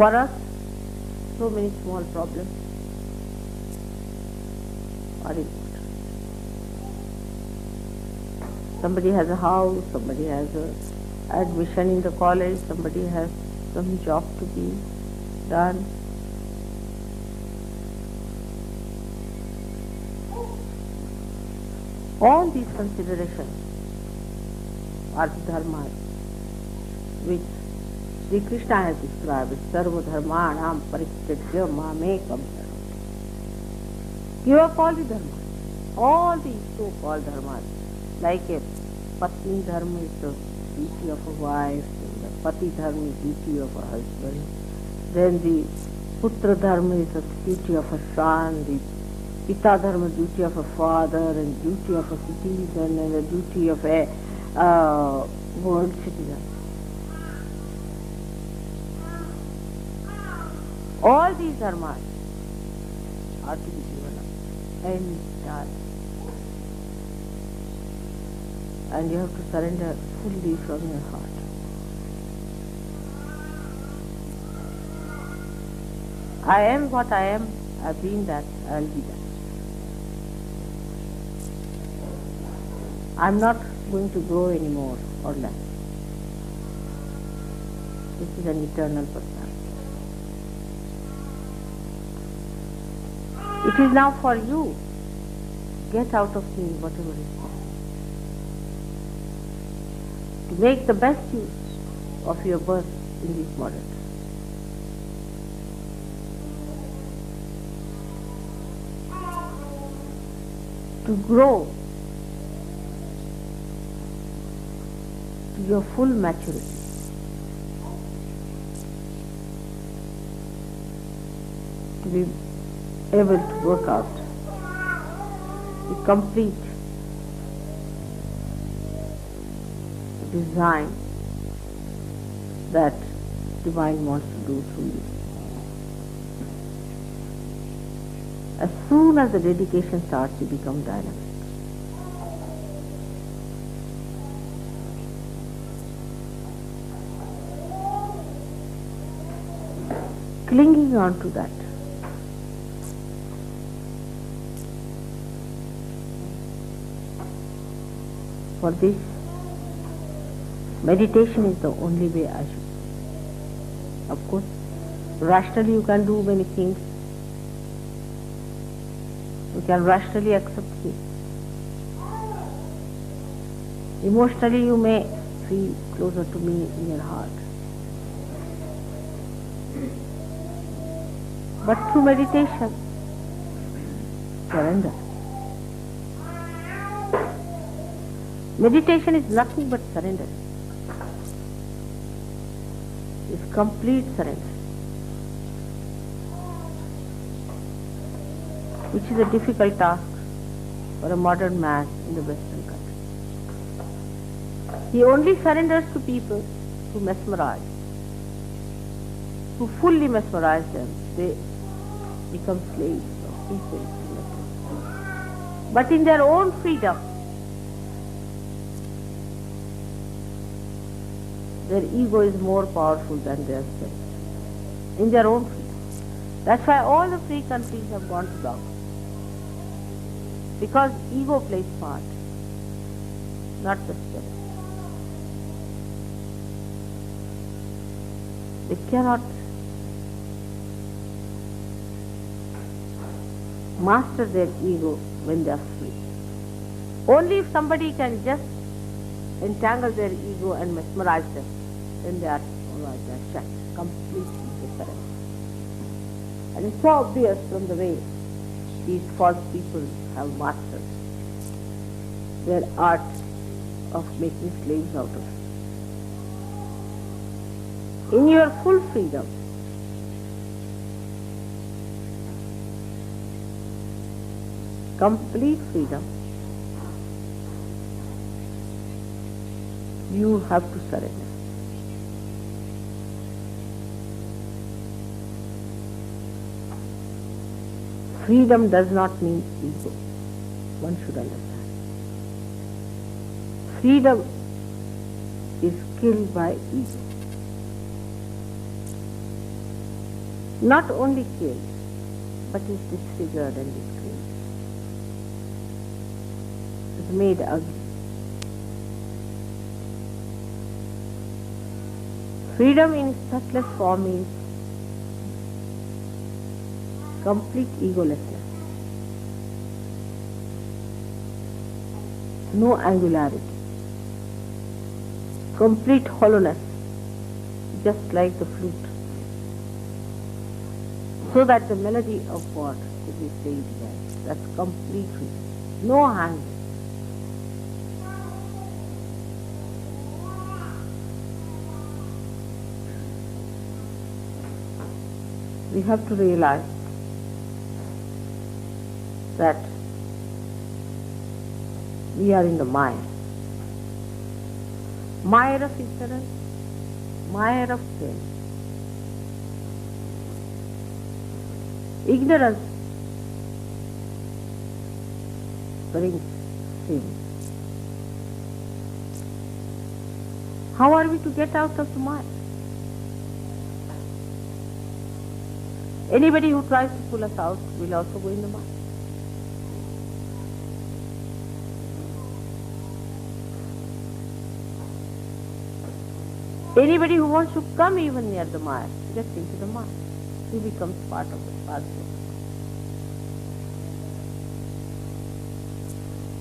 For us, so many small problems are important. Somebody has a house, somebody has a admission in the college, somebody has some job to be done. All these considerations are the dharmas which Sri Krishna has described as sarva dharmanam parityajya mamekam sharanam. Give up all the dharmas, all these so-called dharmas, like a patni dharma is the duty of a wife, and the pati dharma is duty of a husband, then the putra dharma is the duty of a son, the pita dharma duty of a father, and duty of a citizen, and the duty of a world citizen. All these dharmas are to be given up entirely. And you have to surrender fully from your heart. I am what I am, I've been that, I'll be that. I'm not going to grow anymore or less. This is an eternal personality. It is now for you. Get out of me whatever is possible. To make the best use of your birth in this modern time. To grow to your full maturity. To be able to work out the complete design that Divine wants to do through you. As soon as the dedication starts, you become dynamic. Clinging on to that. For this, meditation is the only way I should. Of course, rationally you can do many things. You can rationally accept it. Emotionally you may feel closer to me in your heart. But through meditation, surrender. Meditation is nothing but surrender. It's complete surrender. Which is a difficult task for a modern man in the Western country. He only surrenders to people who mesmerize, who fully mesmerize them. They become slaves of people. But in their own freedom, their ego is more powerful than their self. In their own freedom. That's why all the free countries have gone to dog. Because ego plays part, not the self. They cannot master their ego when they are free. Only if somebody can just entangle their ego and mesmerize them, then they are alright, they are shut, completely different. And it's so obvious from the way these false people have mastered their art of making slaves out of it. In your full freedom, complete freedom, you have to surrender. Freedom does not mean ego. One should understand. Freedom is killed by ego. not only killed, but is disfigured and disgraced, is made ugly. Freedom in its subtlest form is complete egolessness, no angularity, complete hollowness, just like the flute, so that the melody of God could be played well. That's complete freedom, no hanging. We have to realize that we are in the mire of ignorance, mire of sin. Ignorance brings sin. How are we to get out of the mire? Anybody who tries to pull us out will also go in the mire. Anybody who wants to come even near the mire gets into the mire. He becomes part of the parcel.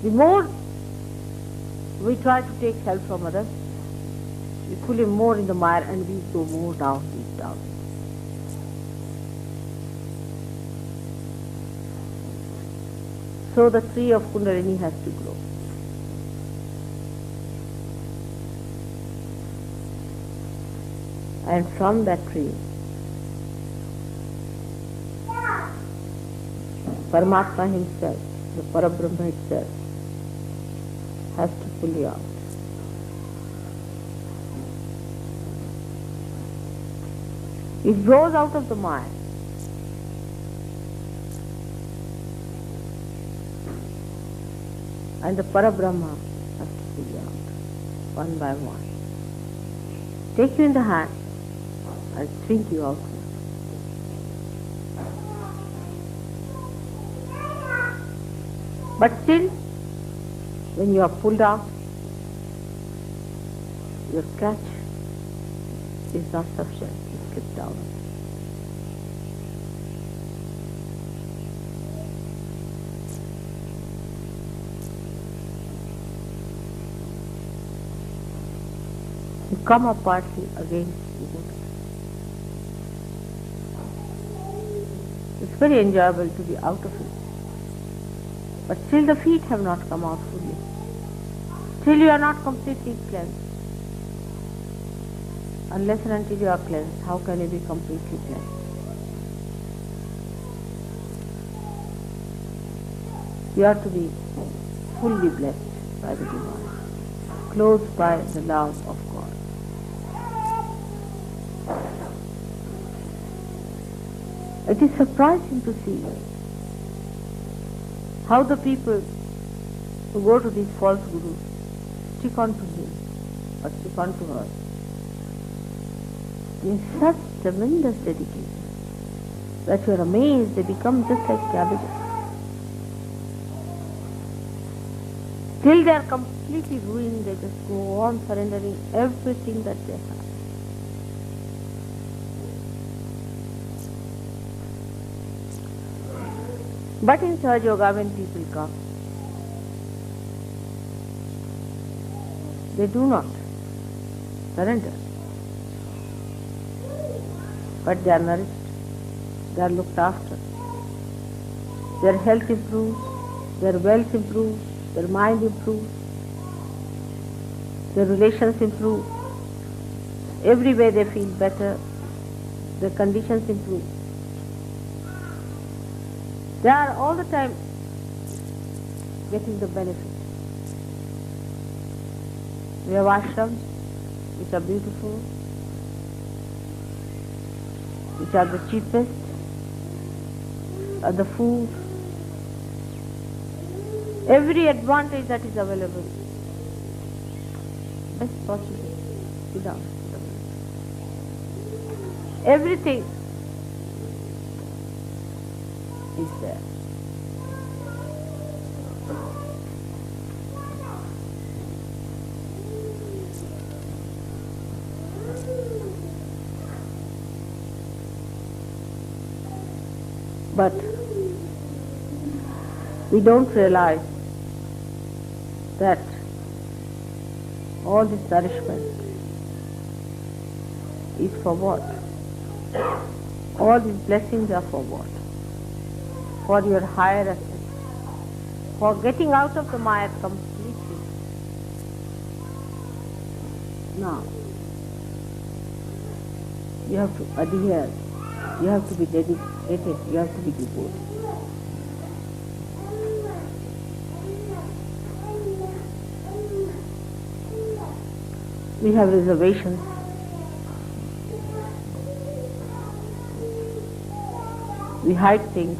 The more we try to take help from others, we pull him more in the mire and we go more down, deep down. So the tree of Kundalini has to grow. And from that tree, Paramatma himself, the Parabrahma itself, has to pull you out. It grows out of the mire. And the Parabrahma has to pull you out, one by one. Take you in the hand and swing you out. But still, when you are pulled out, your catch is not sufficient. You slip down. You come up partly, again you go to. It's very enjoyable to be out of it. But still the feet have not come out fully. Still you are not completely cleansed. Unless and until you are cleansed, how can you be completely cleansed? You are to be fully blessed by the Divine, clothed by the love of God. It is surprising to see how the people who go to these false gurus stick on to him or stick on to her in such tremendous dedication that you are amazed. They become just like cabbages. Till they are completely ruined, they just go on surrendering everything that they have. But in Sahaja Yoga, when people come, they do not surrender. But they are nourished, they are looked after. Their health improves, their wealth improves, their mind improves, their relations improve. Every way they feel better, their conditions improve. They are all the time getting the benefit. We have ashrams which are beautiful, which are the cheapest, the food, every advantage that is available, best possible, sit down. Everything is there. But we don't realize that all this nourishment is for what? All these blessings are for what? For your higher essence, for getting out of the Maya completely. Now, you have to adhere, you have to be dedicated, you have to be devoted. We have reservations. We hide things.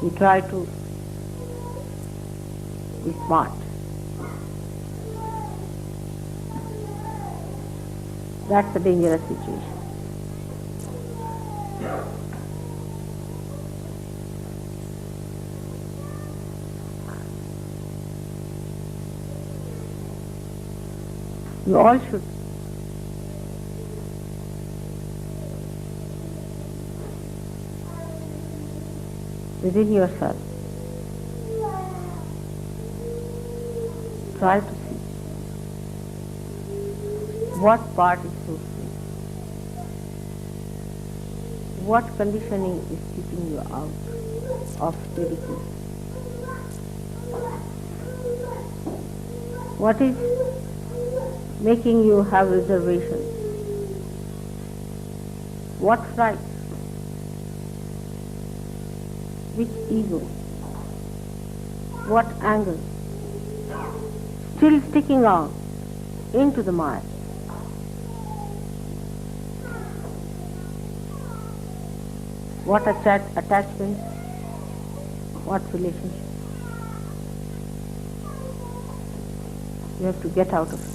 We try to be smart. That's a dangerous situation. You all should within yourself try to see what part is so sweet, what conditioning is keeping you out of dedication, what is making you have reservations, what fright, which ego, what anger, still sticking out into the mind. What attachments, what relationship. You have to get out of it.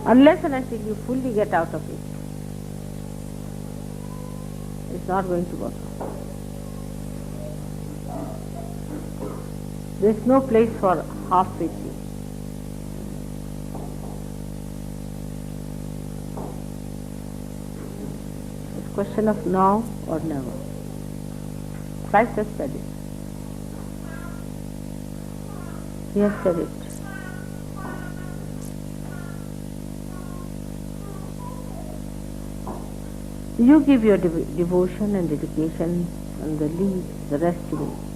Unless and until you fully get out of it, it's not going to work out. There's no place for half-way things. It's a question of now or never. Christ has said it. He has said it. You give your devotion and dedication, and the rest you do.